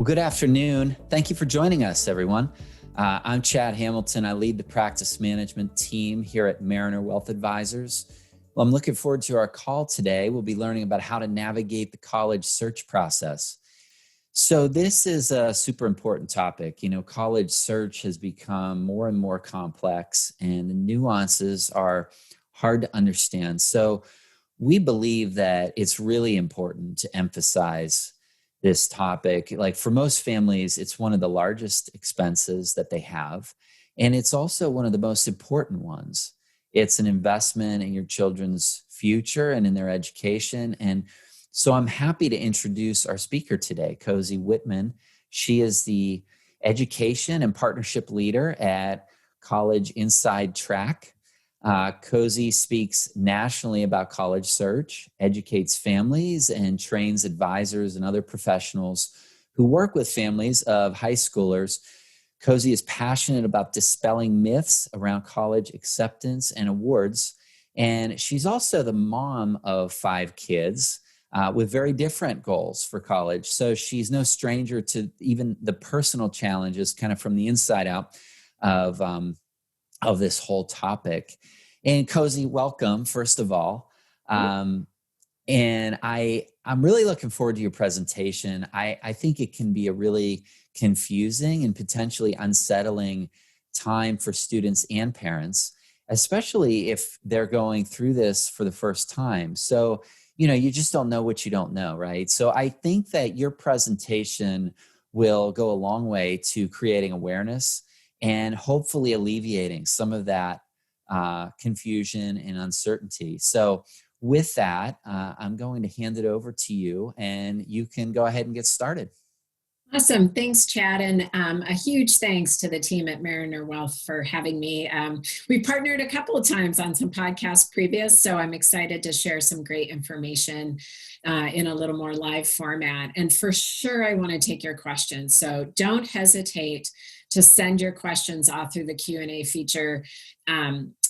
Well, good afternoon. Thank you for joining us, everyone. I'm Chad Hamilton. I lead the practice management team here at Mariner Wealth Advisors. Well, I'm looking forward to our call today. We'll be learning about how to navigate the college search process. So this is a super important topic. You know, college search has become more and more complex, and the nuances are hard to understand. So we believe that it's really important to emphasize this topic. Like for most families, it's one of the largest expenses that they have, and it's also one of the most important ones. It's an investment in your children's future and in their education. And so I'm happy to introduce our speaker today, Cozy Wittman. She is the education and partnership leader at College Inside Track. Cozy speaks nationally about college search, educates families, and trains advisors and other professionals who work with families of high schoolers. Cozy is passionate about dispelling myths around college acceptance and awards. And she's also the mom of 5 kids with very different goals for college. So she's no stranger to even the personal challenges kind of from the inside out of this whole topic. And Cozy, welcome, first of all. And I'm really looking forward to your presentation. I think it can be a really confusing and potentially unsettling time for students and parents, especially if they're going through this for the first time. So, you know, you just don't know what you don't know, right? So I think that your presentation will go a long way to creating awareness and hopefully alleviating some of that confusion and uncertainty. So with that, I'm going to hand it over to you and you can go ahead and get started. Awesome. Thanks, Chad. And a huge thanks to the team at Mariner Wealth for having me. We partnered a couple of times on some podcasts previous, so I'm excited to share some great information in a little more live format. And for sure, I want to take your questions. So don't hesitate to send your questions off through the Q&A feature.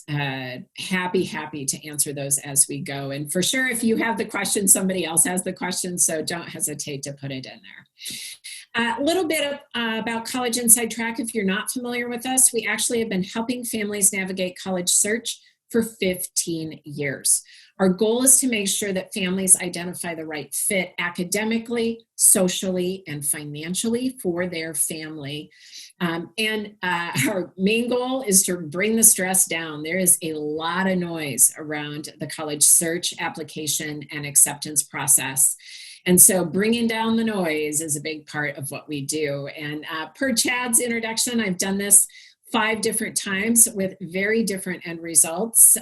Happy to answer those as we go. And for sure, if you have the question, somebody else has the question, so don't hesitate to put it in there. A little bit about College Inside Track. If you're not familiar with us, we actually have been helping families navigate college search for 15 years. Our goal is to make sure that families identify the right fit academically, socially, and financially for their family. Our main goal is to bring the stress down. There is a lot of noise around the college search, application, and acceptance process. And so bringing down the noise is a big part of what we do. And per Chad's introduction, I've done this 5 different times with very different end results.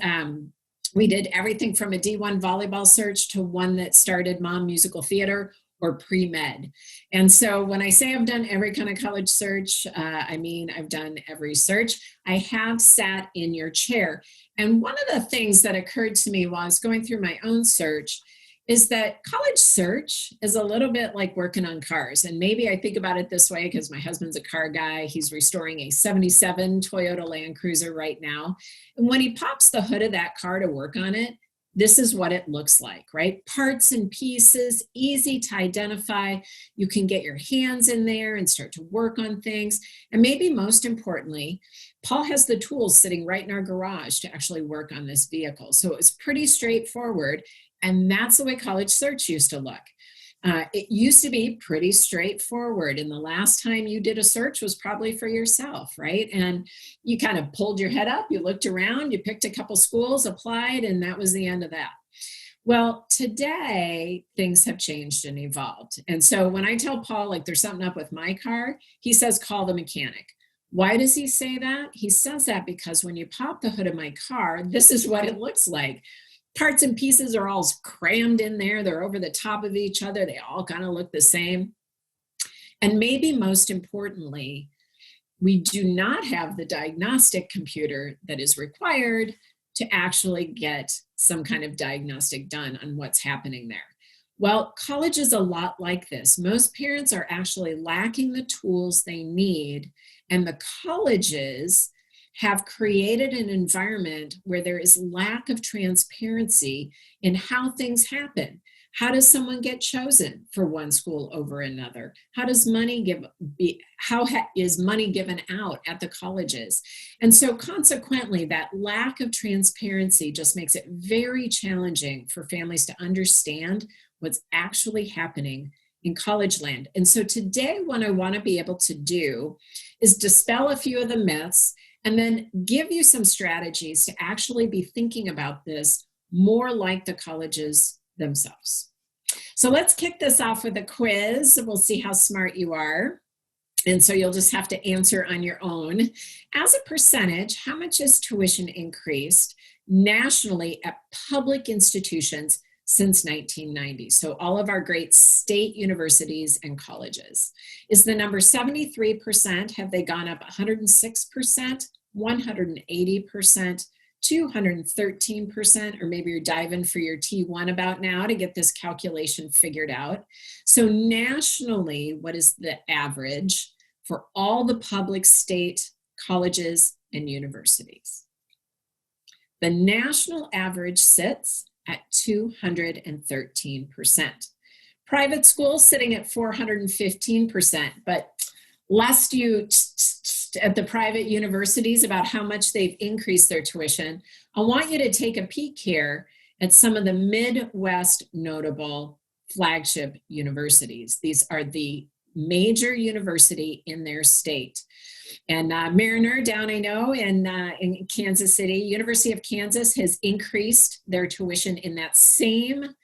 We did everything from a D1 volleyball search to one that started mom musical theater or pre-med. And so when I say I've done every kind of college search, I mean I've done every search. I have sat in your chair. And one of the things that occurred to me while I was going through my own search is that college search is a little bit like working on cars. And maybe I think about it this way because my husband's a car guy. He's restoring a 77 Toyota Land Cruiser right now. And when he pops the hood of that car to work on it, this is what it looks like, right? Parts and pieces, easy to identify. You can get your hands in there and start to work on things. And maybe most importantly, Paul has the tools sitting right in our garage to actually work on this vehicle. So it was pretty straightforward. And that's the way college search used to look. It used to be pretty straightforward. And the last time you did a search was probably for yourself, right? And you kind of pulled your head up, you looked around, you picked a couple schools, applied, and that was the end of that. Well, today things have changed and evolved. And so when I tell Paul, like there's something up with my car, he says, call the mechanic. Why does he say that? He says that because when you pop the hood of my car, this is what it looks like. Parts and pieces are all crammed in there. They're over the top of each other. They all kind of look the same. And maybe most importantly, we do not have the diagnostic computer that is required to actually get some kind of diagnostic done on what's happening there. Well, college is a lot like this. Most parents are actually lacking the tools they need, and the colleges have created an environment where there is lack of transparency in how things happen. How does someone get chosen for one school over another? How does money is money given out at the colleges? And so consequently, that lack of transparency just makes it very challenging for families to understand what's actually happening in college land. And so today, what I want to be able to do is dispel a few of the myths and then give you some strategies to actually be thinking about this more like the colleges themselves. So let's kick this off with a quiz. We'll see how smart you are. And so you'll just have to answer on your own. As a percentage, how much has tuition increased nationally at public institutions since 1990? So all of our great state universities and colleges. Is the number 73%? Have they gone up 106%, 180%, 213%, or maybe you're diving for your T1 about now to get this calculation figured out. So nationally, what is the average for all the public state colleges and universities? The national average sits at 213%. Private schools sitting at 415%, but lest you at the private universities about how much they've increased their tuition, I want you to take a peek here at some of the Midwest notable flagship universities. These are the major university in their state. And Mariner down, I know, in Kansas City, University of Kansas has increased their tuition in that same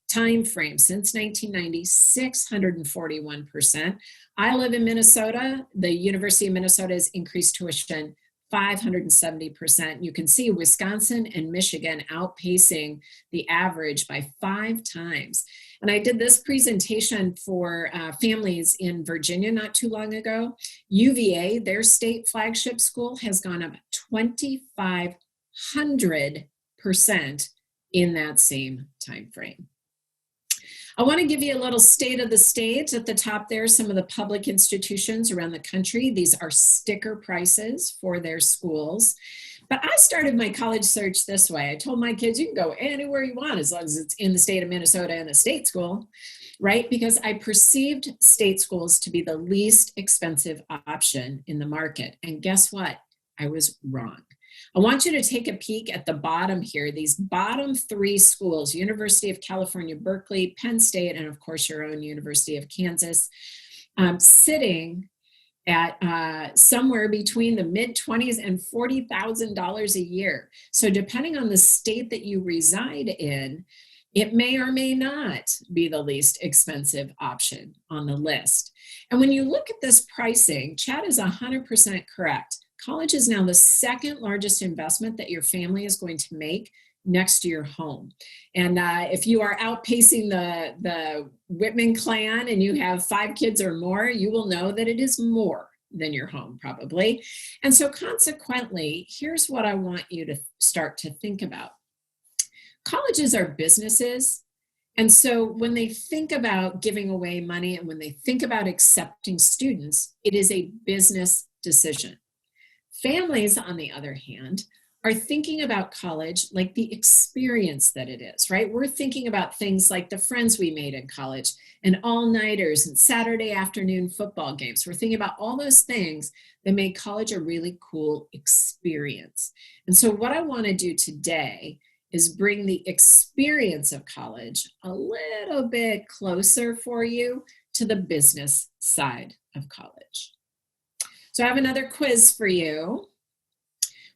time frame since 1990, 641%. I live in Minnesota. The University of Minnesota has increased tuition 570%. You can see Wisconsin and Michigan outpacing the average by 5 times. And I did this presentation for families in Virginia not too long ago. UVA, their state flagship school, has gone up 2,500% in that same time frame. I want to give you a little state of the state. At the top there, some of the public institutions around the country. These are sticker prices for their schools. But I started my college search this way. I told my kids, you can go anywhere you want as long as it's in the state of Minnesota and a state school, right? Because I perceived state schools to be the least expensive option in the market. And guess what? I was wrong. I want you to take a peek at the bottom here. These bottom 3 schools, University of California, Berkeley, Penn State, and of course your own University of Kansas, sitting at somewhere between the mid-20s and $40,000 a year. So depending on the state that you reside in, it may or may not be the least expensive option on the list. And when you look at this pricing, Chad is 100% correct. College is now the second largest investment that your family is going to make next to your home. And if you are outpacing the Wittman clan and you have 5 kids or more, you will know that it is more than your home probably. And so consequently, here's what I want you to start to think about. Colleges are businesses. And so when they think about giving away money and when they think about accepting students, it is a business decision. Families, on the other hand, are thinking about college like the experience that it is, right? We're thinking about things like the friends we made in college and all-nighters and Saturday afternoon football games. We're thinking about all those things that make college a really cool experience. And so what I want to do today is bring the experience of college a little bit closer for you to the business side of college. So I have another quiz for you.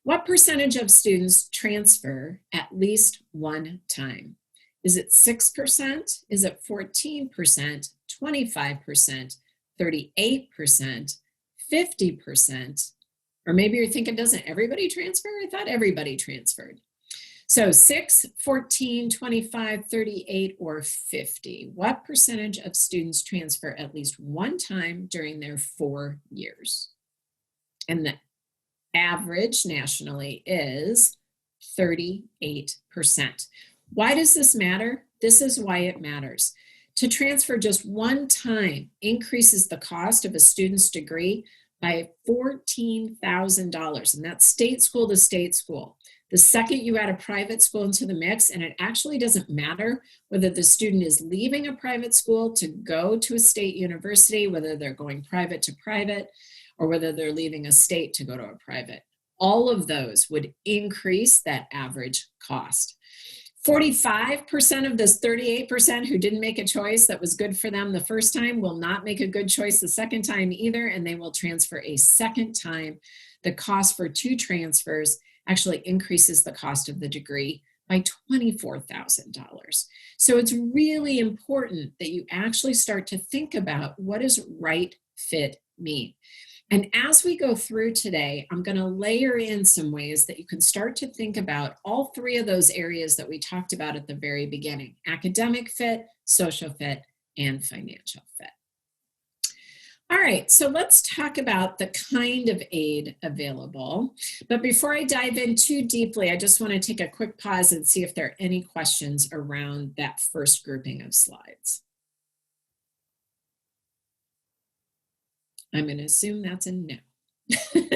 What percentage of students transfer at least one time? Is it 6%? Is it 14%, 25%, 38%, 50%? Or maybe you're thinking, doesn't everybody transfer? I thought everybody transferred. So 6, 14, 25, 38, or 50. What percentage of students transfer at least one time during their 4 years? And the average nationally is 38%. Why does this matter? This is why it matters. To transfer just one time increases the cost of a student's degree by $14,000, and that's state school to state school. The second you add a private school into the mix, and it actually doesn't matter whether the student is leaving a private school to go to a state university, whether they're going private to private, or whether they're leaving a state to go to a private. All of those would increase that average cost. 45% of this 38% who didn't make a choice that was good for them the first time will not make a good choice the second time either, and they will transfer a second time. The cost for 2 transfers actually increases the cost of the degree by $24,000. So it's really important that you actually start to think about, what does right fit mean? And as we go through today, I'm going to layer in some ways that you can start to think about all 3 of those areas that we talked about at the very beginning: academic fit, social fit, and financial fit. All right, so let's talk about the kind of aid available. But before I dive in too deeply, I just want to take a quick pause and see if there are any questions around that first grouping of slides. I'm going to assume that's a no.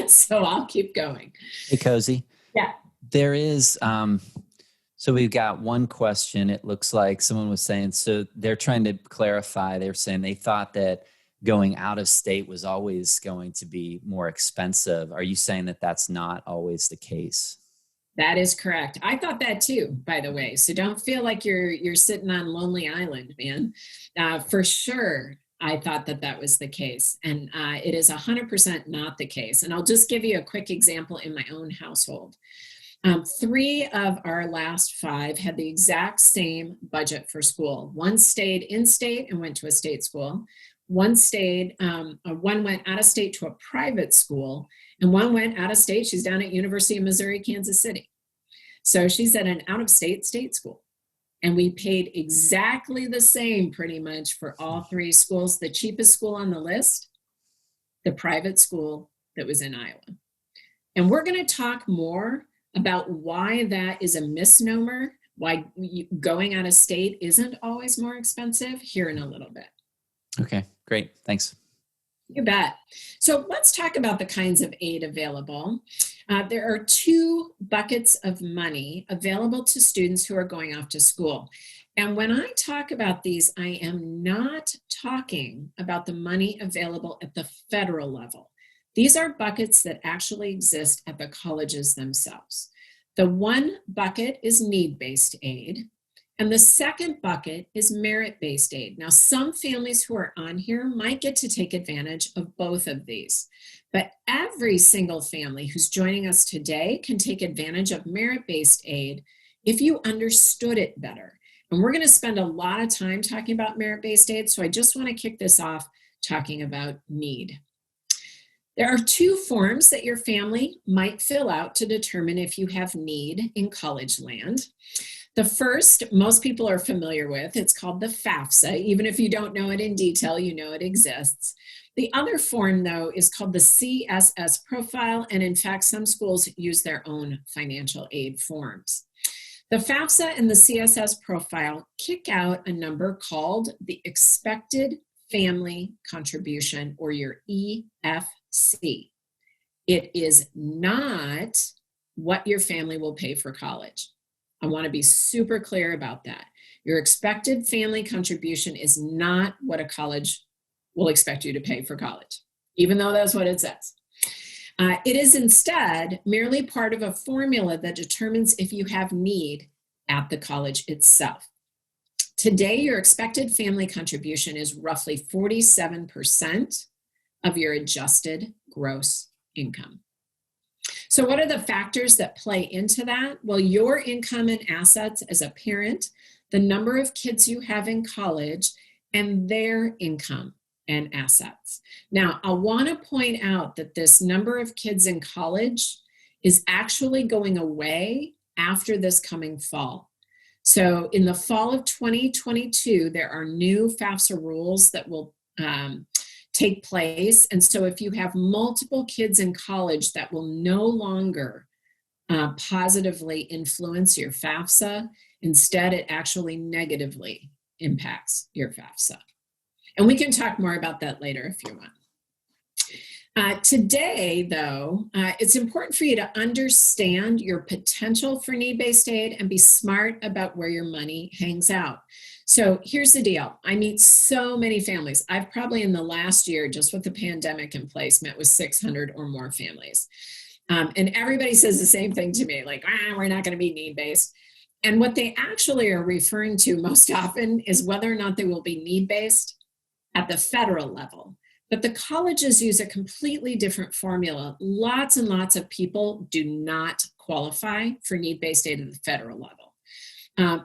So I'll keep going. Hey, Cozy. Yeah. There is, so we've got one question. It looks like someone was saying, so they're trying to clarify. They're saying they thought that going out of state was always going to be more expensive. Are you saying that that's not always the case? That is correct. I thought that too, by the way. So don't feel like you're sitting on Lonely Island, man. For sure, I thought that that was the case. And it is 100% not the case. And I'll just give you a quick example in my own household. 3 of our last 5 had the exact same budget for school. One stayed in state and went to a state school. One went out of state to a private school, and one went out of state. She's down at University of Missouri, Kansas City. So she's at an out-of-state state school. And we paid exactly the same pretty much for all 3 schools. The cheapest school on the list, the private school that was in Iowa. And we're going to talk more about why that is a misnomer, why going out of state isn't always more expensive here in a little bit. Okay, great. Thanks. You bet. So let's talk about the kinds of aid available. There are 2 buckets of money available to students who are going off to school. And when I talk about these, I am not talking about the money available at the federal level. These are buckets that actually exist at the colleges themselves. The one bucket is need-based aid, and the second bucket is merit-based aid. Now, some families who are on here might get to take advantage of both of these, but every single family who's joining us today can take advantage of merit-based aid if you understood it better. And we're going to spend a lot of time talking about merit-based aid, so I just want to kick this off talking about need. There are 2 forms that your family might fill out to determine if you have need in college land. The first, most people are familiar with, it's called the FAFSA. Even if you don't know it in detail, you know it exists. The other form, though, is called the CSS profile, and in fact, some schools use their own financial aid forms. The FAFSA and the CSS profile kick out a number called the expected family contribution, or your EFC. It is not what your family will pay for college. I want to be super clear about that. Your expected family contribution is not what a college will expect you to pay for college, even though that's what it says. It is instead merely part of a formula that determines if you have need at the college itself. Today, your expected family contribution is roughly 47% of your adjusted gross income. So what are the factors that play into that? Well, your income and assets as a parent, the number of kids you have in college, and their income and assets. Now, I want to point out that this number of kids in college is actually going away after this coming fall. So in the fall of 2022, there are new FAFSA rules that will take place. And so if you have multiple kids in college, that will no longer positively influence your FAFSA. Instead, it actually negatively impacts your FAFSA. And we can talk more about that later if you want. Today, though, it's important for you to understand your potential for need-based aid and be smart about where your money hangs out. So here's the deal. I meet so many families. I've probably in the last year, just with the pandemic in place, met with 600 or more families. And everybody says the same thing to me, like, we're not going to be need-based. And what they actually are referring to most often is whether or not they will be need-based at the federal level. But the colleges use a completely different formula. Lots and lots of people do not qualify for need-based aid at the federal level.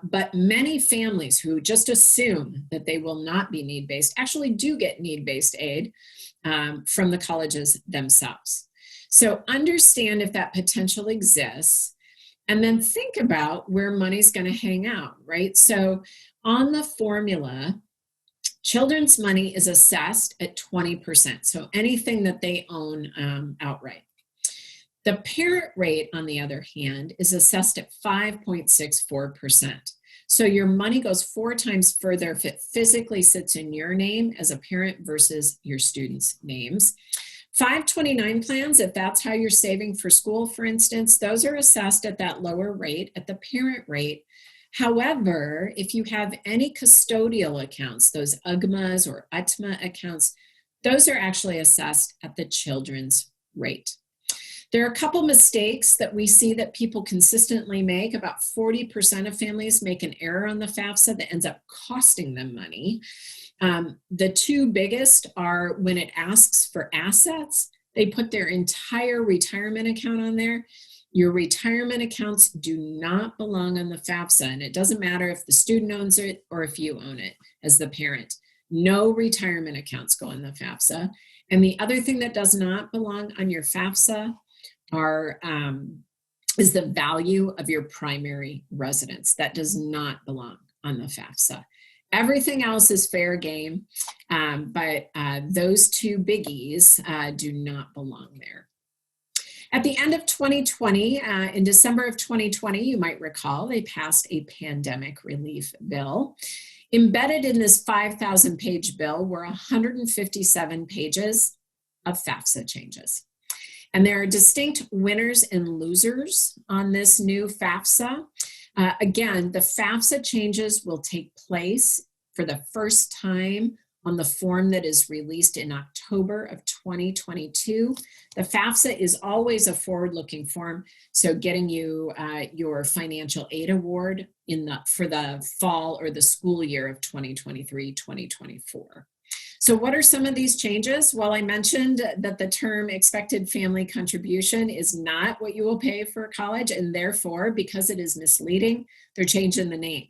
But many families who just assume that they will not be need-based actually do get need-based aid from the colleges themselves. So understand if that potential exists, and then think about where money's going to hang out, right? So on the formula, children's money is assessed at 20%, so anything that they own outright. The parent rate, on the other hand, is assessed at 5.64%. So your money goes 4 times further if it physically sits in your name as a parent versus your students' names. 529 plans, if that's how you're saving for school, for instance, those are assessed at that lower rate, at the parent rate. However, if you have any custodial accounts, those UGMAs or UTMA accounts, those are actually assessed at the children's rate. There are a couple mistakes that we see that people consistently make. About 40% of families make an error on the FAFSA that ends up costing them money. The 2 biggest are when it asks for assets, they put their entire retirement account on there. Your retirement accounts do not belong on the FAFSA, and it doesn't matter if the student owns it or if you own it as the parent. No retirement accounts go on the FAFSA. And the other thing that does not belong on your FAFSA is the value of your primary residence. That does not belong on the FAFSA. Everything else is fair game, but those 2 biggies do not belong there. At the end of 2020, in December of 2020, you might recall, they passed a pandemic relief bill. Embedded in this 5,000-page bill were 157 pages of FAFSA changes. And there are distinct winners and losers on this new FAFSA. Again, the FAFSA changes will take place for the first time on the form that is released in October of 2022. The FAFSA is always a forward-looking form, so getting you your financial aid award for the fall or the school year of 2023-2024. So what are some of these changes? Well, I mentioned that the term expected family contribution is not what you will pay for college, and therefore, because it is misleading, they're changing the name.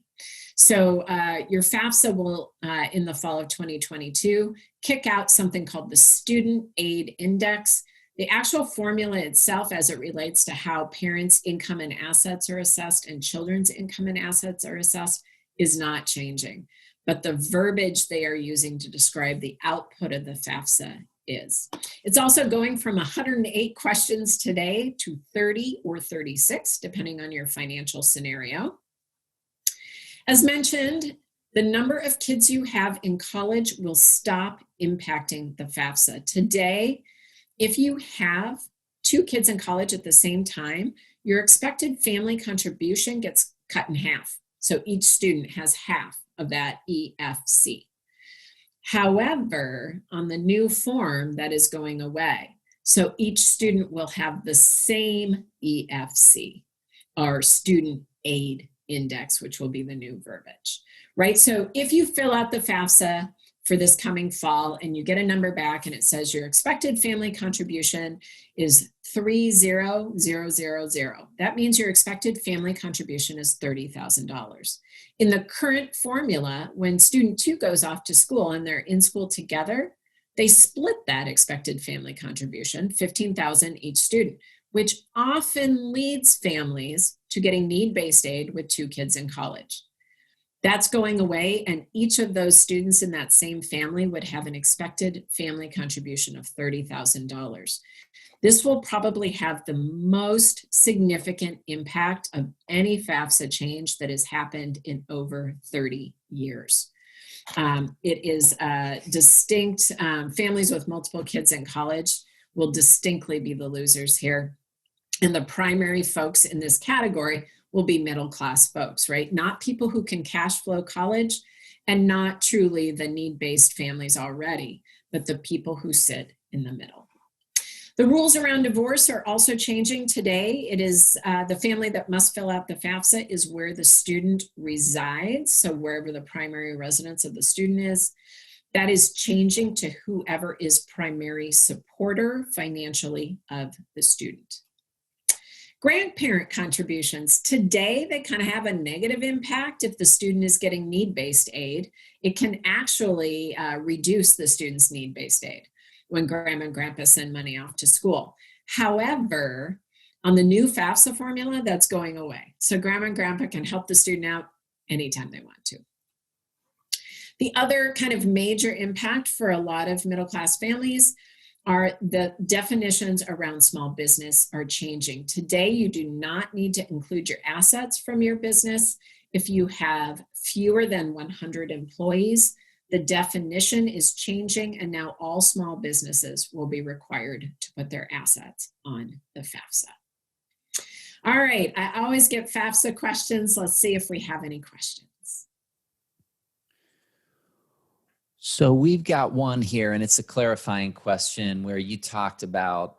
So your FAFSA will, in the fall of 2022, kick out something called the Student Aid Index. The actual formula itself, as it relates to how parents' income and assets are assessed and children's income and assets are assessed, is not changing. But the verbiage they are using to describe the output of the FAFSA is. It's also going from 108 questions today to 30 or 36, depending on your financial scenario. As mentioned, the number of kids you have in college will stop impacting the FAFSA. Today, if you have 2 kids in college at the same time, your expected family contribution gets cut in half. So each student has half of that EFC. However, on the new form, that is going away. So each student will have the same EFC, or Student Aid Index, which will be the new verbiage, right? So if you fill out the FAFSA for this coming fall and you get a number back and it says your expected family contribution is 30000, that means your expected family contribution is $30,000. In the current formula, when student 2 goes off to school and they're in school together, they split that expected family contribution, $15,000 each student, which often leads families to getting need-based aid with 2 kids in college. That's going away, and each of those students in that same family would have an expected family contribution of $30,000. This will probably have the most significant impact of any FAFSA change that has happened in over 30 years. It is distinct. Families with multiple kids in college will distinctly be the losers here. And the primary folks in this category will be middle-class folks, right? Not people who can cash flow college and not truly the need-based families already, but the people who sit in the middle. The rules around divorce are also changing today. It is the family that must fill out the FAFSA is where the student resides, so wherever the primary residence of the student is. That is changing to whoever is primary supporter financially of the student. Grandparent contributions. Today, they kind of have a negative impact if the student is getting need-based aid. It can actually reduce the student's need-based aid when grandma and grandpa send money off to school. However, on the new FAFSA formula, that's going away. So grandma and grandpa can help the student out anytime they want to. The other kind of major impact for a lot of middle-class families are the definitions around small business are changing. Today, you do not need to include your assets from your business if you have fewer than 100 employees. The definition is changing, and now all small businesses will be required to put their assets on the FAFSA. All right, I always get FAFSA questions. Let's see if we have any questions. So we've got one here, and it's a clarifying question where you talked about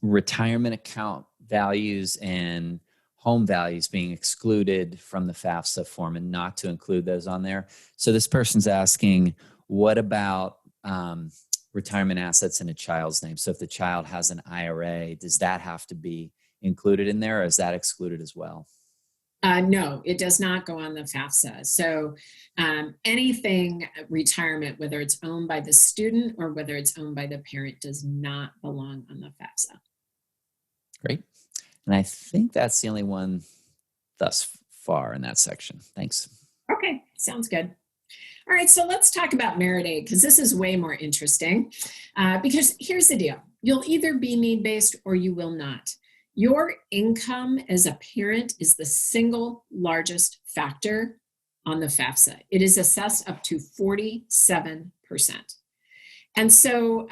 retirement account values and home values being excluded from the FAFSA form and not to include those on there. So this person's asking, what about retirement assets in a child's name? So if the child has an IRA, does that have to be included in there, or is that excluded as well? No, it does not go on the FAFSA. So anything retirement, whether it's owned by the student or whether it's owned by the parent, does not belong on the FAFSA. Great. And I think that's the only one thus far in that section. Thanks. Okay, sounds good. All right, so let's talk about merit aid, because this is way more interesting. Because here's the deal. You'll either be need-based or you will not. Your income as a parent is the single largest factor on the FAFSA. It is assessed up to 47%. And so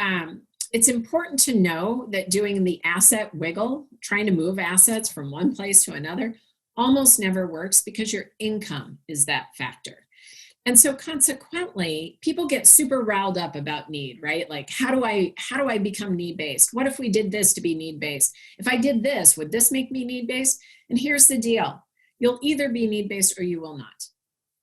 it's important to know that doing the asset wiggle, trying to move assets from one place to another, almost never works because your income is that factor. And so consequently, people get super riled up about need, right? Like, how do I become need-based? What if we did this to be need-based? If I did this, would this make me need-based? And here's the deal. You'll either be need-based or you will not.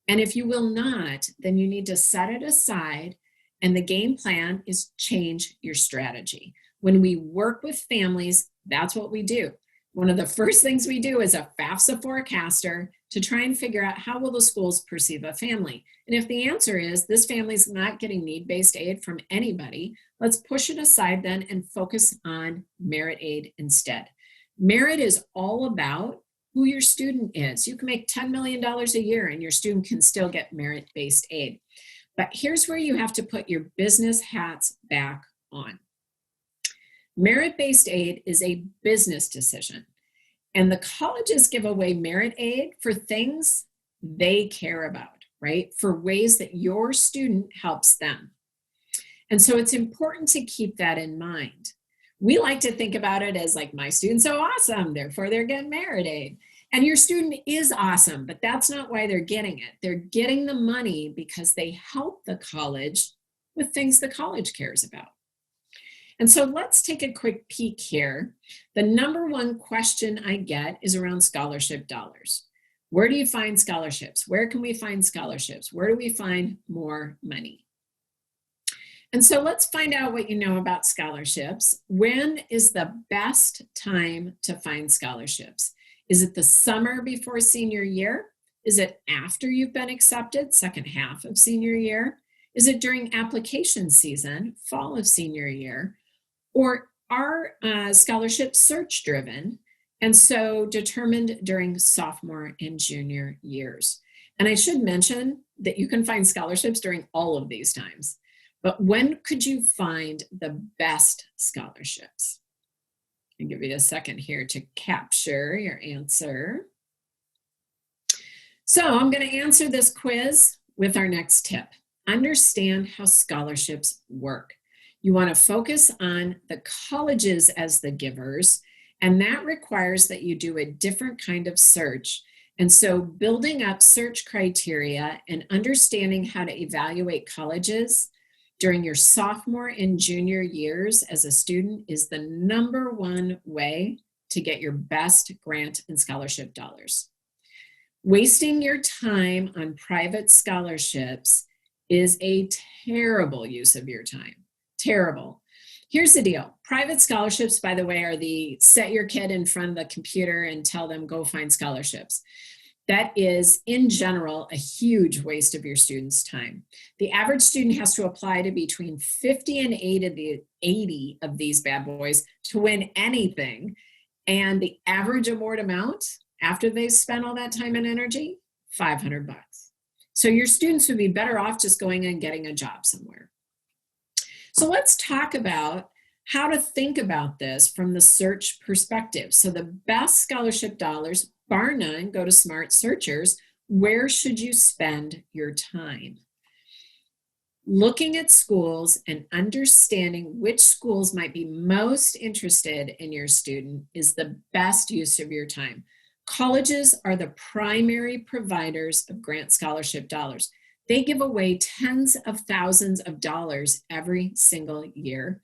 And if you will not, then you need to set it aside. And the game plan is change your strategy. When we work with families, that's what we do. One of the first things we do is a FAFSA forecaster to try and figure out how will the schools perceive a family. And if the answer is this family's not getting need-based aid from anybody, let's push it aside then and focus on merit aid instead. Merit is all about who your student is. You can make $10 million a year and your student can still get merit-based aid. But here's where you have to put your business hats back on. Merit-based aid is a business decision, and the colleges give away merit aid for things they care about, right? For ways that your student helps them. And so it's important to keep that in mind. We like to think about it as like, my student's so awesome, therefore they're getting merit aid. And your student is awesome, but that's not why they're getting it. They're getting the money because they help the college with things the college cares about. And so let's take a quick peek here. The number one question I get is around scholarship dollars. Where do you find scholarships? Where can we find scholarships? Where do we find more money? And so let's find out what you know about scholarships. When is the best time to find scholarships? Is it the summer before senior year? Is it after you've been accepted, second half of senior year? Is it during application season, fall of senior year? Or are scholarships search driven and so determined during sophomore and junior years? And I should mention that you can find scholarships during all of these times, but when could you find the best scholarships? I'll give you a second here to capture your answer. So I'm going to answer this quiz with our next tip. Understand how scholarships work. You want to focus on the colleges as the givers, and that requires that you do a different kind of search. And so building up search criteria and understanding how to evaluate colleges during your sophomore and junior years as a student is the #1 way to get your best grant and scholarship dollars. Wasting your time on private scholarships is a terrible use of your time. Terrible. Here's the deal. Private scholarships, by the way, are the set your kid in front of the computer and tell them go find scholarships. That is, in general, a huge waste of your students' time. The average student has to apply to between 50 and 80 of these bad boys to win anything. And the average award amount after they've spent all that time and energy, $500. So your students would be better off just going and getting a job somewhere. So let's talk about how to think about this from the search perspective. So the best scholarship dollars, bar none, go to smart searchers. Where should you spend your time? Looking at schools and understanding which schools might be most interested in your student is the best use of your time. Colleges are the primary providers of grant scholarship dollars. They give away tens of thousands of dollars every single year.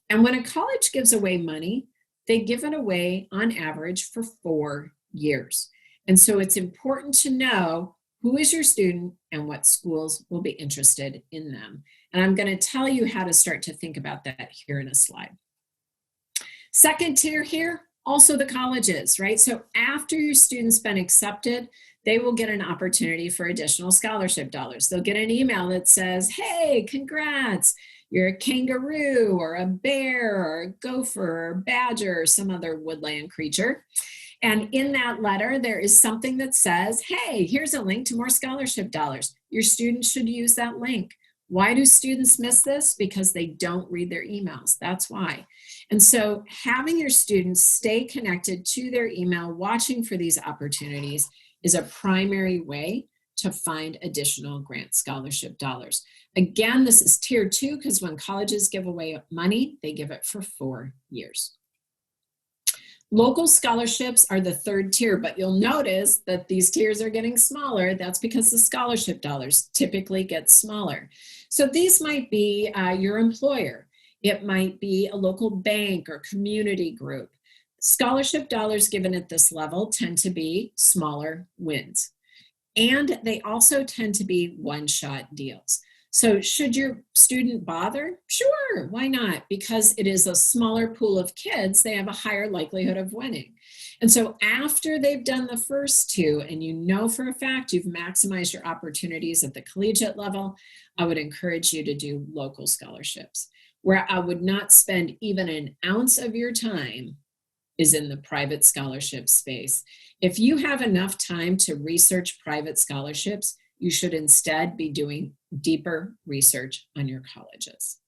And when a college gives away money, they give it away on average for 4 years. And so it's important to know who is your student and what schools will be interested in them. And I'm going to tell you how to start to think about that here in a slide. Second tier here, also the colleges, right? So after your student's been accepted, they will get an opportunity for additional scholarship dollars. They'll get an email that says, hey, congrats, you're a kangaroo or a bear or a gopher or badger or some other woodland creature. And in that letter, there is something that says, hey, here's a link to more scholarship dollars. Your students should use that link. Why do students miss this? Because they don't read their emails. That's why. And so having your students stay connected to their email, watching for these opportunities is a primary way to find additional grant scholarship dollars. Again, this is tier 2 because when colleges give away money, they give it for 4 years. Local scholarships are the third tier, but you'll notice that these tiers are getting smaller. That's because the scholarship dollars typically get smaller. So these might be your employer. It might be a local bank or community group. Scholarship dollars given at this level tend to be smaller wins. And they also tend to be one-shot deals. So should your student bother? Sure, why not? Because it is a smaller pool of kids, they have a higher likelihood of winning. And so after they've done the first two, and you know for a fact you've maximized your opportunities at the collegiate level, I would encourage you to do local scholarships. Where I would not spend even an ounce of your time is in the private scholarship space. If you have enough time to research private scholarships, you should instead be doing deeper research on your colleges.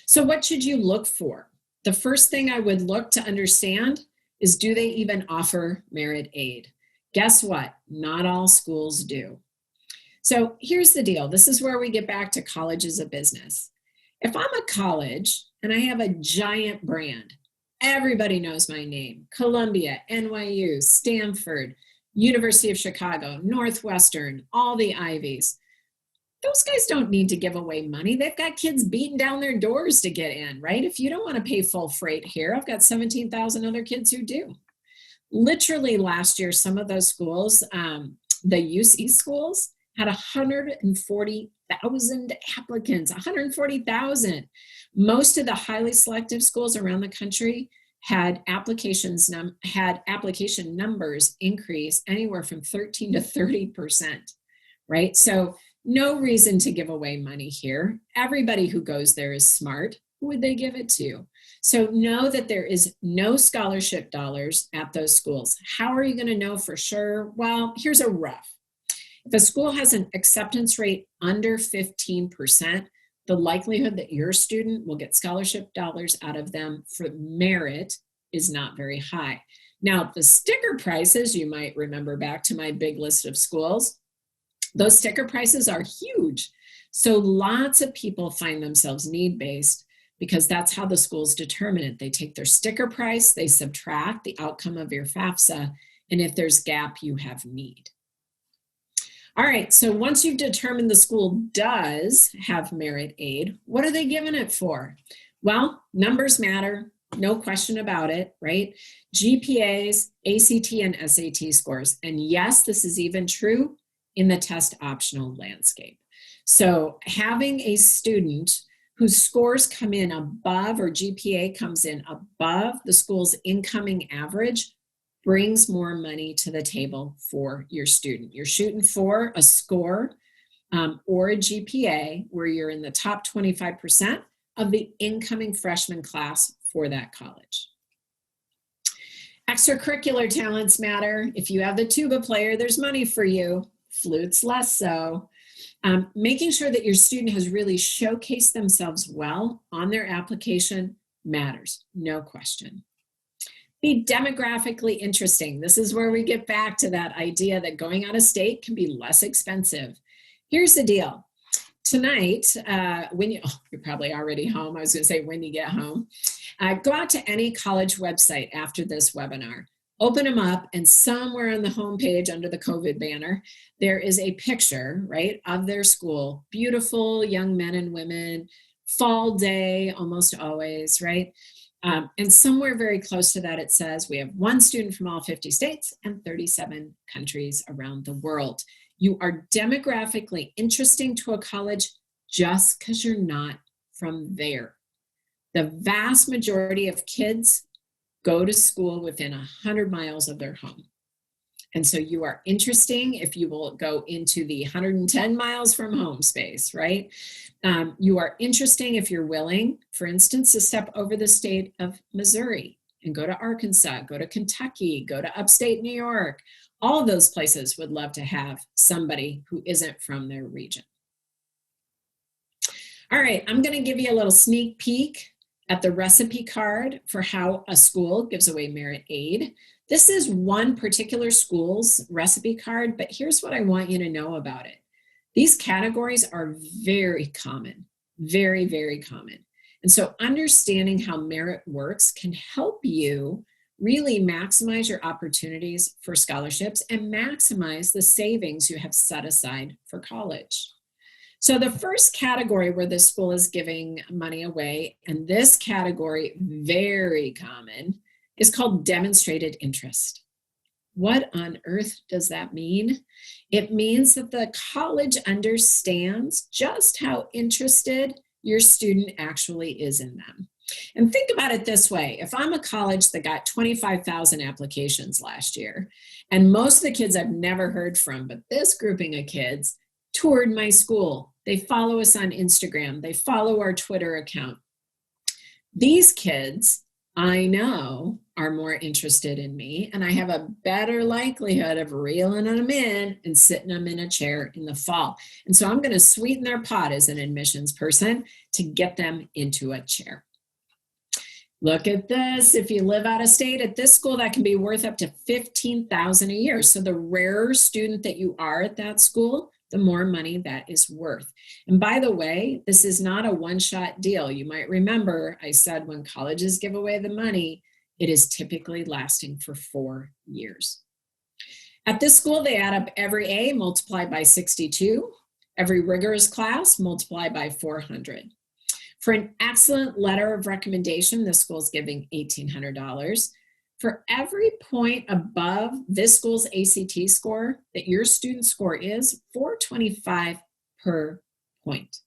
So what should you look for? The first thing I would look to understand is, do they even offer merit aid? Guess what? Not all schools do. So here's the deal. This is where we get back to college as a business. If I'm a college and I have a giant brand, everybody knows my name, Columbia, NYU, Stanford, University of Chicago, Northwestern, all the Ivies. Those guys don't need to give away money. They've got kids beating down their doors to get in, right? If you don't want to pay full freight here, I've got 17,000 other kids who do. Literally last year, some of those schools, the UC schools, had 140,000 applicants, 140,000. Most of the highly selective schools around the country had application numbers increase anywhere from 13 to 30%, right? So no reason to give away money here. Everybody who goes there is smart. Who would they give it to? So know that there is no scholarship dollars at those schools. How are you going to know for sure? Well, here's a rough. If a school has an acceptance rate under 15%, the likelihood that your student will get scholarship dollars out of them for merit is not very high. Now, the sticker prices, you might remember back to my big list of schools, Those sticker prices are huge. So lots of people find themselves need-based because that's how the schools determine it. They take their sticker price, they subtract the outcome of your FAFSA, and if there's gap, you have need. All right, so once you've determined the school does have merit aid, what are they giving it for? Well, numbers matter, no question about it, right? GPAs, ACT and SAT scores. And yes, this is even true in the test optional landscape. So having a student whose scores come in above, or GPA comes in above the school's incoming average, brings more money to the table for your student. You're shooting for a score or a GPA where you're in the top 25% of the incoming freshman class for that college. Extracurricular talents matter. If you have the tuba player, there's money for you. Flutes, less so. Making sure that your student has really showcased themselves well on their application matters, no question. Be demographically interesting. This is where we get back to that idea that going out of state can be less expensive. Here's the deal. Tonight, you're probably already home. I was gonna say when you get home, go out to any college website after this webinar. Open them up, and somewhere on the homepage under the COVID banner, there is a picture, right, of their school. Beautiful young men and women, fall day, almost always, right? And somewhere very close to that, it says we have one student from all 50 states and 37 countries around the world. You are demographically interesting to a college just because you're not from there. The vast majority of kids go to school within 100 miles of their home. And so you are interesting if you will go into the 110 miles from home space, right? You are interesting if you're willing, for instance, to step over the state of Missouri and go to Arkansas, go to Kentucky, go to upstate New York. All of those places would love to have somebody who isn't from their region. All right, I'm going to give you a little sneak peek at the recipe card for how a school gives away merit aid. This is one particular school's recipe card, but here's what I want you to know about it. These categories are very common, very, very common. And so understanding how merit works can help you really maximize your opportunities for scholarships and maximize the savings you have set aside for college. So the first category where the school is giving money away, and this category, very common, is called demonstrated interest. What on earth does that mean? It means that the college understands just how interested your student actually is in them. And think about it this way. If I'm a college that got 25,000 applications last year, and most of the kids I've never heard from, but this grouping of kids toured my school. They follow us on Instagram. They follow our Twitter account. These kids, I know, are more interested in me, and I have a better likelihood of reeling them in and sitting them in a chair in the fall. And so I'm going to sweeten their pot as an admissions person to get them into a chair. Look at this. If you live out of state at this school, that can be worth up to $15,000 a year. So the rarer student that you are at that school, the more money that is worth. And by the way, this is not a one-shot deal. You might remember I said when colleges give away the money, it is typically lasting for 4 years. At this school, they add up every A multiplied by 62, every rigorous class multiplied by 400. For an excellent letter of recommendation, the school's giving $1,800. For every point above this school's ACT score that your student score is, $425 per point.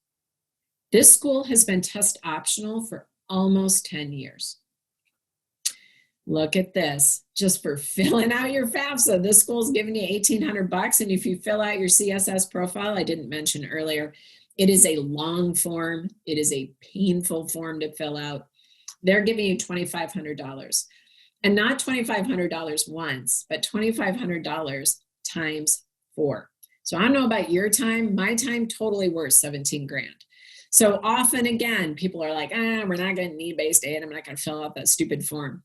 This school has been test optional for almost 10 years. Look at this, just for filling out your FAFSA, this school's giving you $1,800, and if you fill out your CSS profile, I didn't mention earlier, it is a long form, it is a painful form to fill out. They're giving you $2,500. And not $2,500 once, but $2,500 times 4. So I don't know about your time, my time totally worth 17 grand. So often again, people are like, we're not gonna need-based aid, I'm not gonna fill out that stupid form.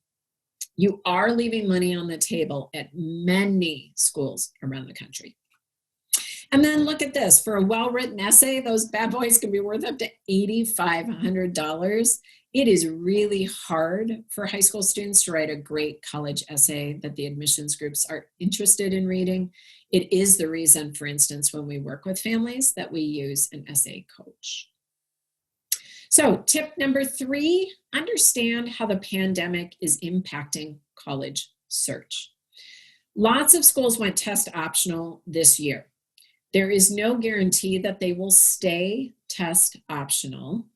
You are leaving money on the table at many schools around the country. And then look at this, for a well-written essay, those bad boys can be worth up to $8,500. It is really hard for high school students to write a great college essay that the admissions groups are interested in reading. It is the reason, for instance, when we work with families, that we use an essay coach. So tip number 3, understand how the pandemic is impacting college search. Lots of schools went test optional this year. There is no guarantee that they will stay test optional.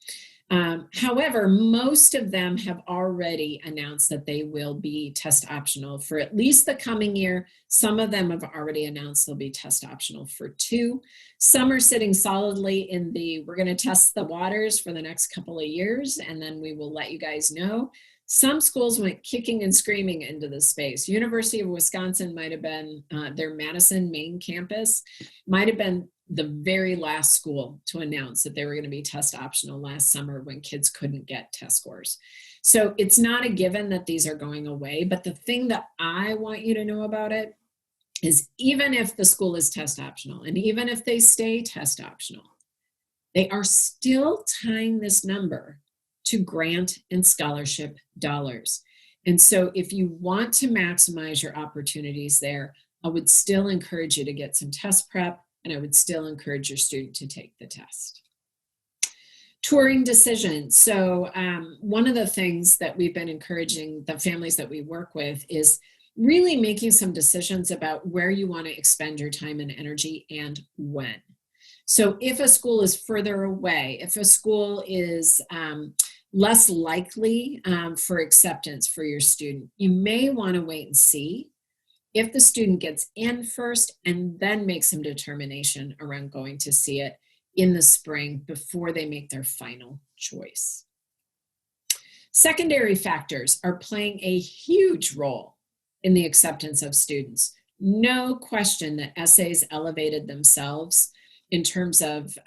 However, most of them have already announced that they will be test optional for at least the coming year. Some of them have already announced they'll be test optional for 2. Some are sitting solidly in the, we're going to test the waters for the next couple of years, and then we will let you guys know. Some schools went kicking and screaming into the space. University of Wisconsin might have been, their Madison main campus might have been the very last school to announce that they were going to be test optional last summer when kids couldn't get test scores. So it's not a given that these are going away, but the thing that I want you to know about it is even if the school is test optional and even if they stay test optional, they are still tying this number to grant and scholarship dollars. And so if you want to maximize your opportunities there, I would still encourage you to get some test prep, and I would still encourage your student to take the test. Touring decisions. So one of the things that we've been encouraging the families that we work with is really making some decisions about where you want to expend your time and energy and when. So if a school is further away, if a school is less likely for acceptance for your student, you may want to wait and see if the student gets in first and then make some determination around going to see it in the spring before they make their final choice. Secondary factors are playing a huge role in the acceptance of students. No question that essays elevated themselves in terms of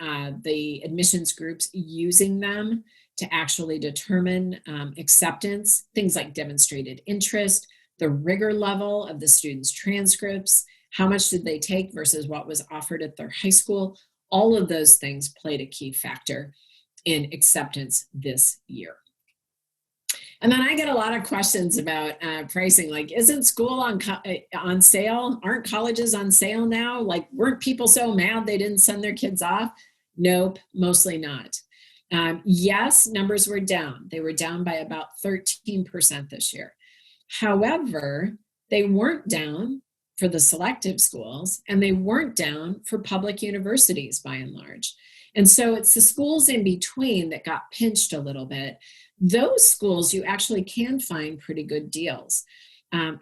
the admissions groups using them to actually determine acceptance, things like demonstrated interest, the rigor level of the students' transcripts, how much did they take versus what was offered at their high school. All of those things played a key factor in acceptance this year. And then I get a lot of questions about pricing, like, isn't school on sale? Aren't colleges on sale now? Like, weren't people so mad they didn't send their kids off? Nope, mostly not. Yes, numbers were down. They were down by about 13% this year. However, they weren't down for the selective schools, and they weren't down for public universities by and large. And so it's the schools in between that got pinched a little bit. Those schools, you actually can find pretty good deals.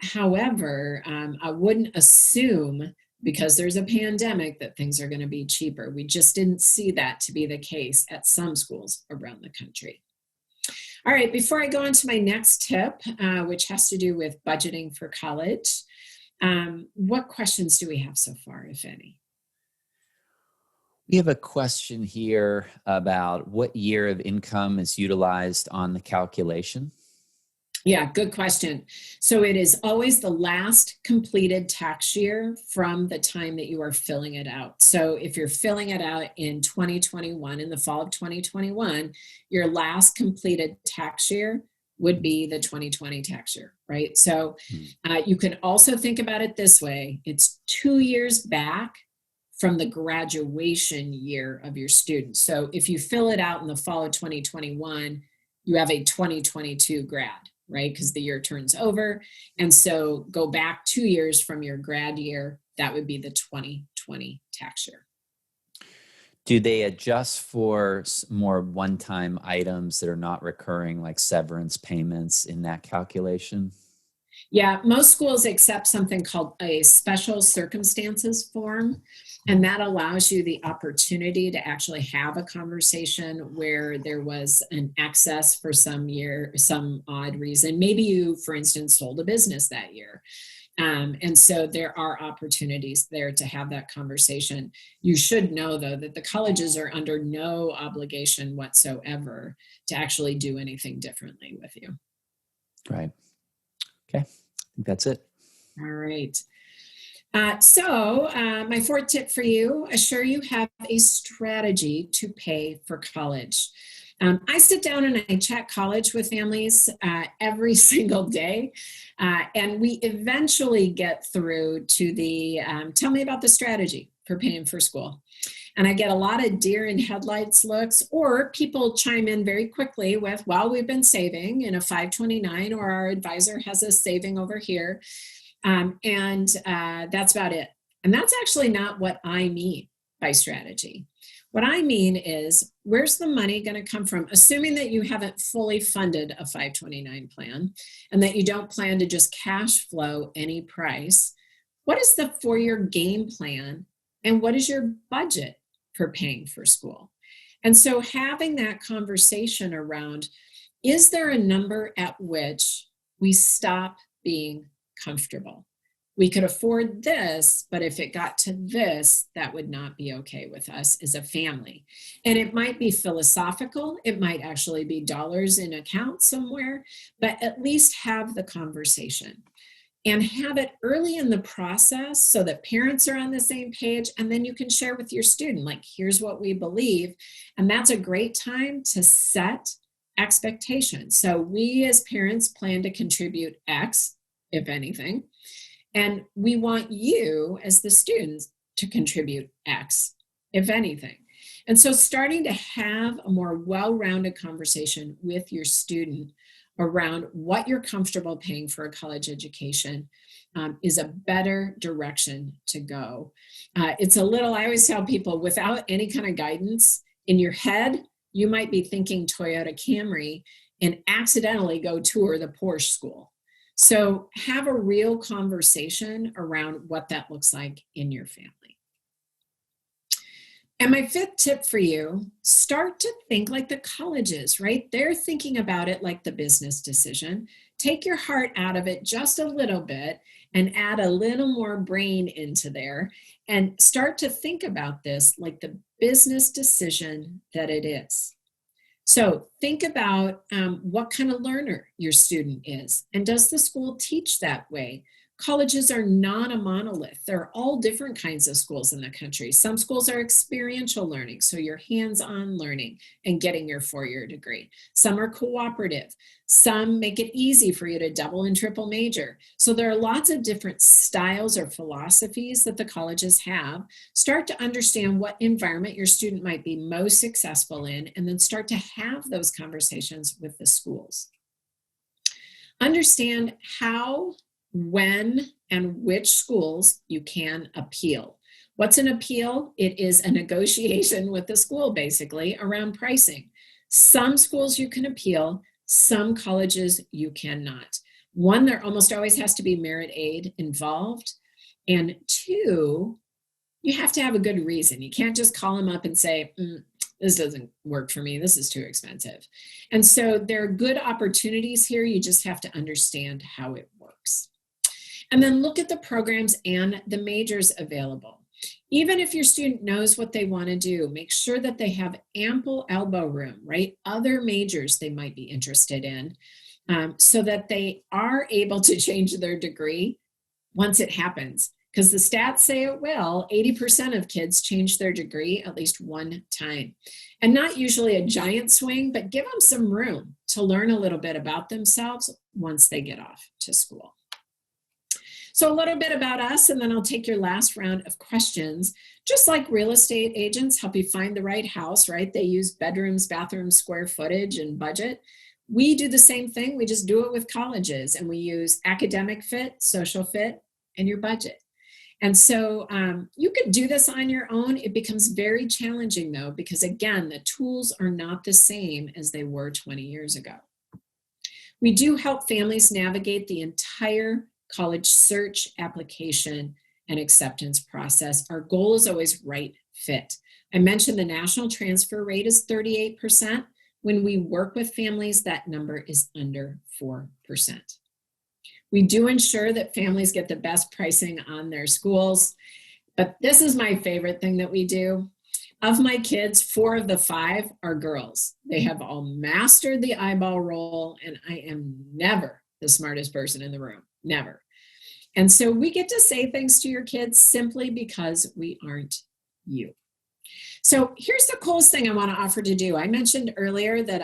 However, I wouldn't assume because there's a pandemic that things are going to be cheaper. We just didn't see that to be the case at some schools around the country. All right, before I go into my next tip, which has to do with budgeting for college, what questions do we have so far, if any? We have a question here about what year of income is utilized on the calculation. Yeah, good question. So it is always the last completed tax year from the time that you are filling it out. So if you're filling it out in 2021, in the fall of 2021, your last completed tax year would be the 2020 tax year, right? So you can also think about it this way. It's 2 years back from the graduation year of your student. So if you fill it out in the fall of 2021, you have a 2022 grad, right? Because the year turns over. And so go back 2 years from your grad year, that would be the 2020 tax year. Do they adjust for more one-time items that are not recurring, like severance payments in that calculation? Yeah, most schools accept something called a special circumstances form, and that allows you the opportunity to actually have a conversation where there was an excess for some year, some odd reason. Maybe you, for instance, sold a business that year. And so there are opportunities there to have that conversation. You should know, though, that the colleges are under no obligation whatsoever to actually do anything differently with you. Right. Okay, I think that's it. All right. My fourth tip for you, assure you have a strategy to pay for college. I sit down and I chat college with families every single day, and we eventually get through to the tell me about the strategy for paying for school. And I get a lot of deer in headlights looks, or people chime in very quickly with, well, we've been saving in a 529, or our advisor has us saving over here. That's about it. And that's actually not what I mean by strategy. What I mean is, where's the money going to come from? Assuming that you haven't fully funded a 529 plan and that you don't plan to just cash flow any price, what is the 4-year game plan and what is your budget for paying for school? And so having that conversation around, is there a number at which we stop being comfortable? We could afford this, but if it got to this, that would not be okay with us as a family. And it might be philosophical. It might actually be dollars in account somewhere, but at least have the conversation and have it early in the process so that parents are on the same page. And then you can share with your student, like, here's what we believe. And that's a great time to set expectations. So we as parents plan to contribute X, if anything. And we want you as the students to contribute X, if anything. And so starting to have a more well-rounded conversation with your student around what you're comfortable paying for a college education is a better direction to go. It's a little, I always tell people, without any kind of guidance in your head, you might be thinking Toyota Camry and accidentally go tour the Porsche school. So have a real conversation around what that looks like in your family. And my fifth tip for you, start to think like the colleges, right? They're thinking about it like the business decision. Take your heart out of it just a little bit and add a little more brain into there and start to think about this like the business decision that it is. So think about what kind of learner your student is, and does the school teach that way? Colleges are not a monolith. There are all different kinds of schools in the country. Some schools are experiential learning, so you're hands-on learning and getting your 4-year degree. Some are cooperative. Some make it easy for you to double and triple major. So there are lots of different styles or philosophies that the colleges have. Start to understand what environment your student might be most successful in, and then start to have those conversations with the schools. Understand how, when, and which schools you can appeal. What's an appeal? It is a negotiation with the school, basically, around pricing. Some schools you can appeal, some colleges you cannot. One, there almost always has to be merit aid involved. And two, you have to have a good reason. You can't just call them up and say, this doesn't work for me, this is too expensive. And so there are good opportunities here. You just have to understand how it works. And then look at the programs and the majors available. Even if your student knows what they want to do, make sure that they have ample elbow room, right? Other majors they might be interested in, so that they are able to change their degree once it happens. Because the stats say it will, 80% of kids change their degree at least one time. And not usually a giant swing, but give them some room to learn a little bit about themselves once they get off to school. So a little bit about us, and then I'll take your last round of questions. Just like real estate agents help you find the right house, right? They use bedrooms, bathrooms, square footage, and budget. We do the same thing. We just do it with colleges, and we use academic fit, social fit, and your budget. And so you could do this on your own. It becomes very challenging, though, because again, the tools are not the same as they were 20 years ago. We do help families navigate the entire college search, application, and acceptance process. Our goal is always right fit. I mentioned the national transfer rate is 38%. When we work with families, that number is under 4%. We do ensure that families get the best pricing on their schools, but this is my favorite thing that we do. Of my kids, 4 of the 5 are girls. They have all mastered the eyeball roll, and I am never the smartest person in the room, never. And so we get to say things to your kids simply because we aren't you. So here's the coolest thing I want to offer to do. I mentioned earlier that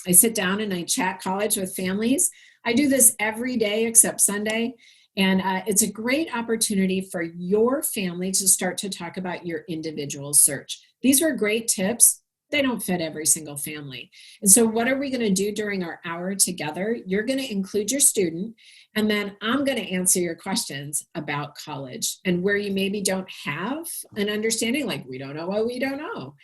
I sit down and I chat college with families. I do this every day except Sunday. And it's a great opportunity for your family to start to talk about your individual search. These were great tips. They don't fit every single family. And so what are we going to do during our hour together? You're going to include your student, and then I'm going to answer your questions about college and where you maybe don't have an understanding, like we don't know what we don't know.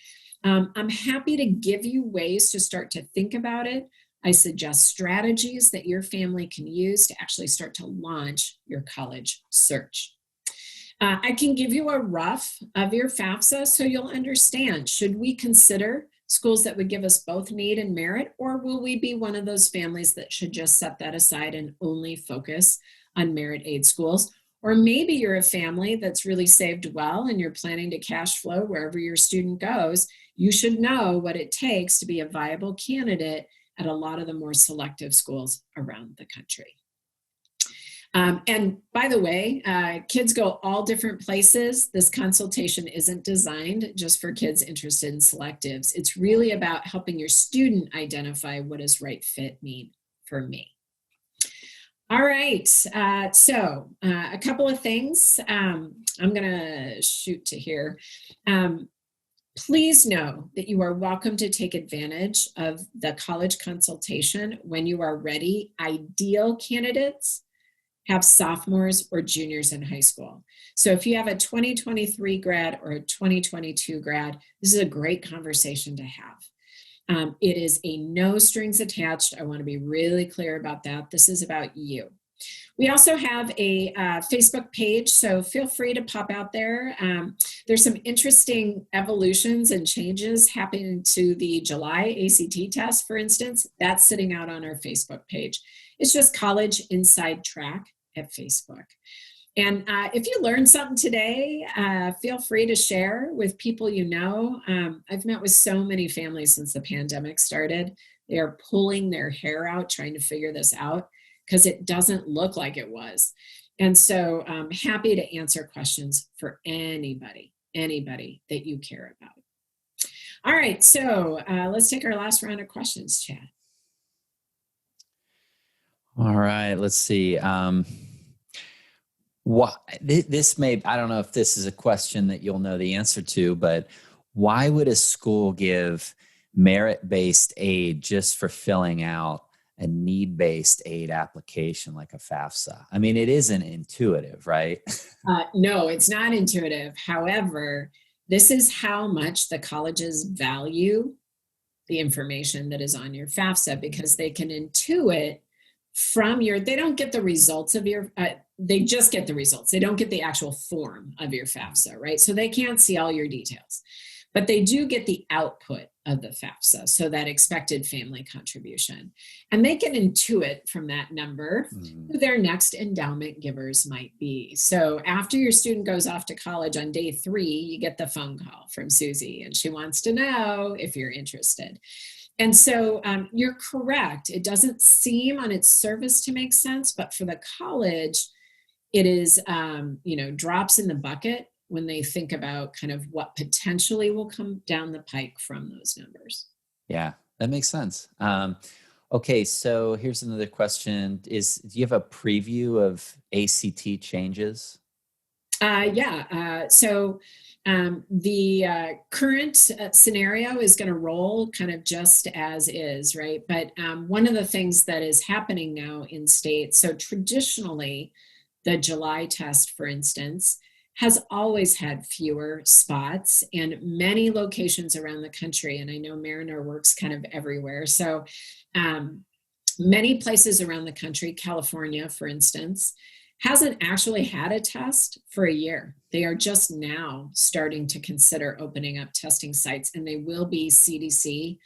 I'm happy to give you ways to start to think about it. I suggest strategies that your family can use to actually start to launch your college search. I can give you a rough of your FAFSA so you'll understand. Should we consider schools that would give us both need and merit, or will we be one of those families that should just set that aside and only focus on merit aid schools? Or maybe you're a family that's really saved well and you're planning to cash flow wherever your student goes. You should know what it takes to be a viable candidate at a lot of the more selective schools around the country. And by the way, kids go all different places. This consultation isn't designed just for kids interested in selectives. It's really about helping your student identify what does right fit mean for me. All right, so a couple of things. I'm gonna shoot to here. Please know that you are welcome to take advantage of the college consultation when you are ready. Ideal candidates have sophomores or juniors in high school. So if you have a 2023 grad or a 2022 grad, this is a great conversation to have. It is a no strings attached. I want to be really clear about that. This is about you. We also have a Facebook page, so feel free to pop out there. There's some interesting evolutions and changes happening to the July ACT test, for instance. That's sitting out on our Facebook page. It's just College Inside Track at Facebook. And if you learned something today, feel free to share with people you know. I've met with so many families since the pandemic started. They are pulling their hair out trying to figure this out because it doesn't look like it was. And so I'm happy to answer questions for anybody that you care about. All right, so let's take our last round of questions, Chad. All right, let's see. This may, I don't know if this is a question that you'll know the answer to, but why would a school give merit-based aid just for filling out a need-based aid application like a FAFSA? I mean, it isn't intuitive, right? No, it's not intuitive. However, this is how much the colleges value the information that is on your FAFSA, because they can intuit from your, they don't get the results of your, they just get the results. They don't get the actual form of your FAFSA, right? So they can't see all your details, but they do get the output of the FAFSA, so that expected family contribution. And they can intuit from that number who their next endowment givers might be. So after your student goes off to college on day 3, you get the phone call from Susie, and she wants to know if you're interested. And so you're correct. It doesn't seem on its surface to make sense, but for the college, it is, drops in the bucket when they think about kind of what potentially will come down the pike from those numbers. Yeah, that makes sense. Okay, so here's another question. Do you have a preview of ACT changes? So the current scenario is going to roll kind of just as is, right? But one of the things that is happening now in states, so traditionally, the July test, for instance, has always had fewer spots and many locations around the country. And I know Mariner works kind of everywhere. So many places around the country, California, for instance, hasn't actually had a test for a year. They are just now starting to consider opening up testing sites, and they will be CDC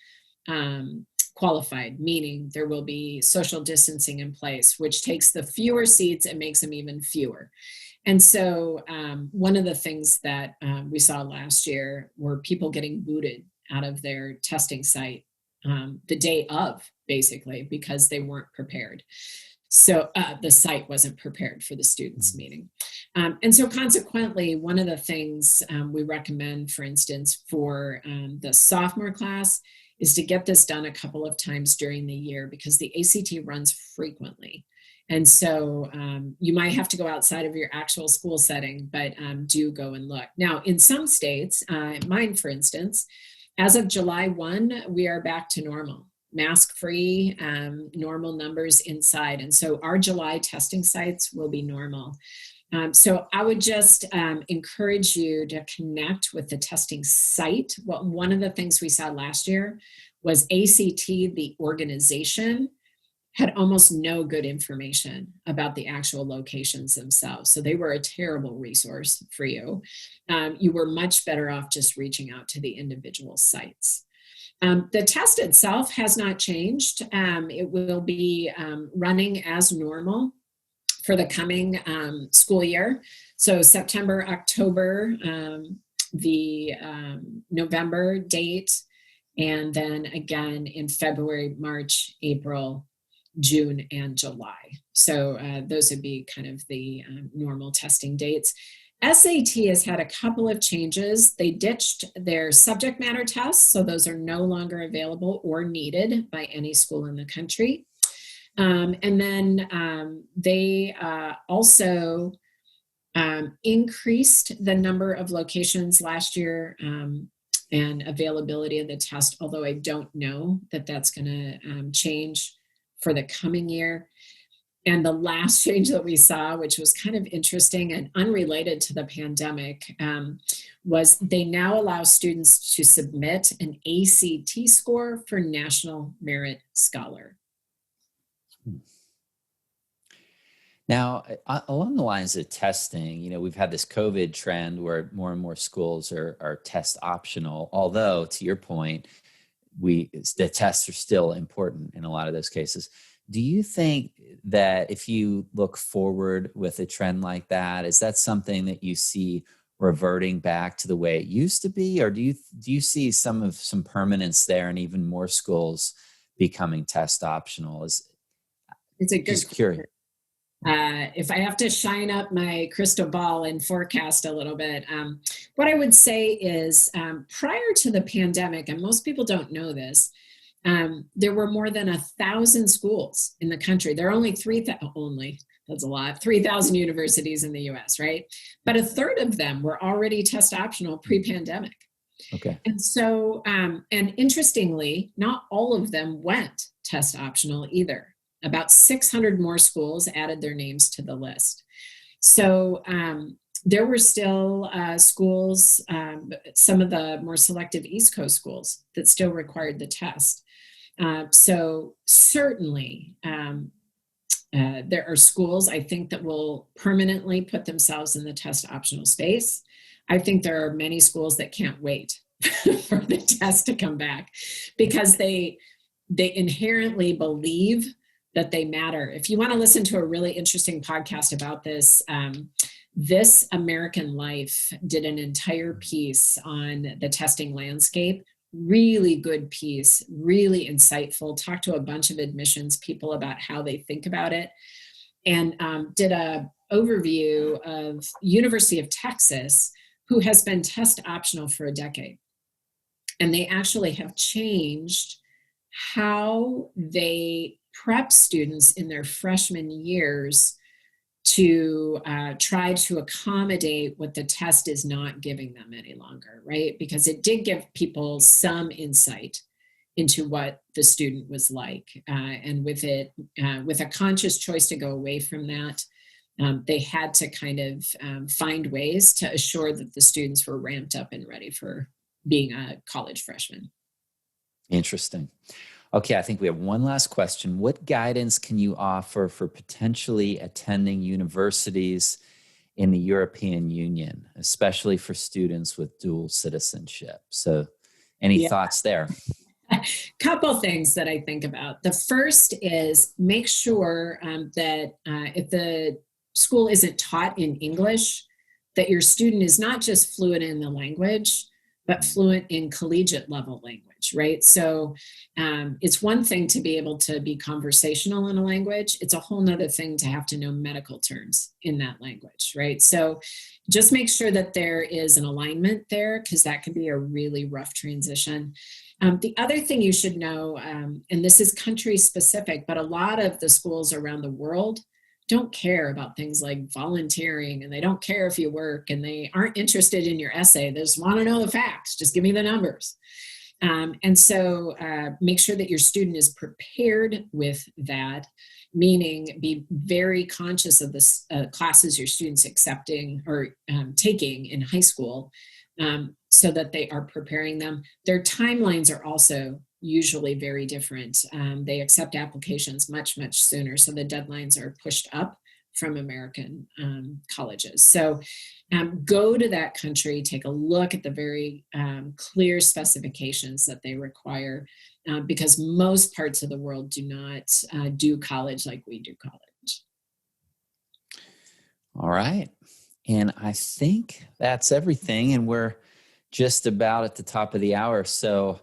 qualified, meaning there will be social distancing in place, which takes the fewer seats and makes them even fewer. And so one of the things that we saw last year were people getting booted out of their testing site the day of, basically, because they weren't prepared. So the site wasn't prepared for the students meeting. And so consequently, one of the things we recommend, for instance, for the sophomore class is to get this done a couple of times during the year, because the ACT runs frequently. And so you might have to go outside of your actual school setting, but do go and look. Now, in some states, mine, for instance, as of July 1, we are back to normal. Mask-free, normal numbers inside. And so our July testing sites will be normal. So I would just encourage you to connect with the testing site. Well, one of the things we saw last year was ACT, the organization, had almost no good information about the actual locations themselves. So they were a terrible resource for you. You were much better off just reaching out to the individual sites. The test itself has not changed. It will be running as normal for the coming school year. So September, October, the November date, and then again in February, March, April, June, and July. So those would be kind of the normal testing dates. SAT has had a couple of changes. They ditched their subject matter tests, so those are no longer available or needed by any school in the country. And then they also increased the number of locations last year and availability of the test, although I don't know that that's going to change for the coming year. And the last change that we saw, which was kind of interesting and unrelated to the pandemic, was they now allow students to submit an ACT score for National Merit Scholar. Now, along the lines of testing, you know, we've had this COVID trend where more and more schools are test optional, although to your point, the tests are still important in a lot of those cases. Do you think that if you look forward with a trend like that, is that something that you see reverting back to the way it used to be? Or do you see some permanence there and even more schools becoming test optional? It's a good just curious. If I have to shine up my crystal ball and forecast a little bit, what I would say is prior to the pandemic, and most people don't know this, there were more than 1,000 schools in the country. There are only 3,000, that's a lot, 3,000 universities in the US, right? But a third of them were already test optional pre-pandemic. Okay. And so, and interestingly, not all of them went test optional either. About 600 more schools added their names to the list. So there were still schools, some of the more selective East Coast schools that still required the test. So certainly there are schools, I think, that will permanently put themselves in the test optional space. I think there are many schools that can't wait for the test to come back because they inherently believe that they matter. If you want to listen to a really interesting podcast about this, This American Life did an entire piece on the testing landscape. Really good piece, really insightful. Talked to a bunch of admissions people about how they think about it, and did a overview of University of Texas, who has been test optional for a decade. And they actually have changed how they prep students in their freshman years to try to accommodate what the test is not giving them any longer, right? Because it did give people some insight into what the student was like. And with it, with a conscious choice to go away from that, they had to kind of find ways to assure that the students were ramped up and ready for being a college freshman. Interesting. Okay, I think we have one last question. What guidance can you offer for potentially attending universities in the European Union, especially for students with dual citizenship? So any thoughts there? Couple things that I think about. The first is make sure that if the school isn't taught in English, that your student is not just fluent in the language, but fluent in collegiate level language, right? So it's one thing to be able to be conversational in a language. It's a whole nother thing to have to know medical terms in that language, right? So just make sure that there is an alignment there, because that can be a really rough transition. The other thing you should know, and this is country specific, but a lot of the schools around the world don't care about things like volunteering, and they don't care if you work, and they aren't interested in your essay. They just want to know the facts. Just give me the numbers. And so make sure that your student is prepared with that, meaning be very conscious of the classes your student's accepting or taking in high school, so that they are preparing them. Their timelines are also usually very different. They accept applications much, much sooner. So the deadlines are pushed up from American colleges. So go to that country, take a look at the very clear specifications that they require, because most parts of the world do not do college like we do college. All right. And I think that's everything. And we're just about at the top of the hour. So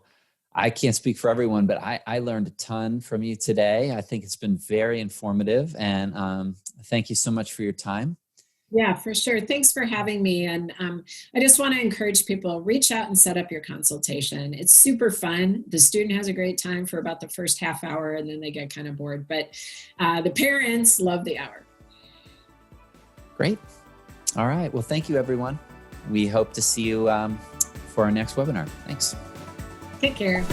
I can't speak for everyone, but I learned a ton from you today. I think it's been very informative, and thank you so much for your time. Yeah, for sure. Thanks for having me. And I just want to encourage people, reach out and set up your consultation. It's super fun. The student has a great time for about the first half hour, and then they get kind of bored, but the parents love the hour. Great. All right. Well, thank you, everyone. We hope to see you for our next webinar. Thanks. Take care.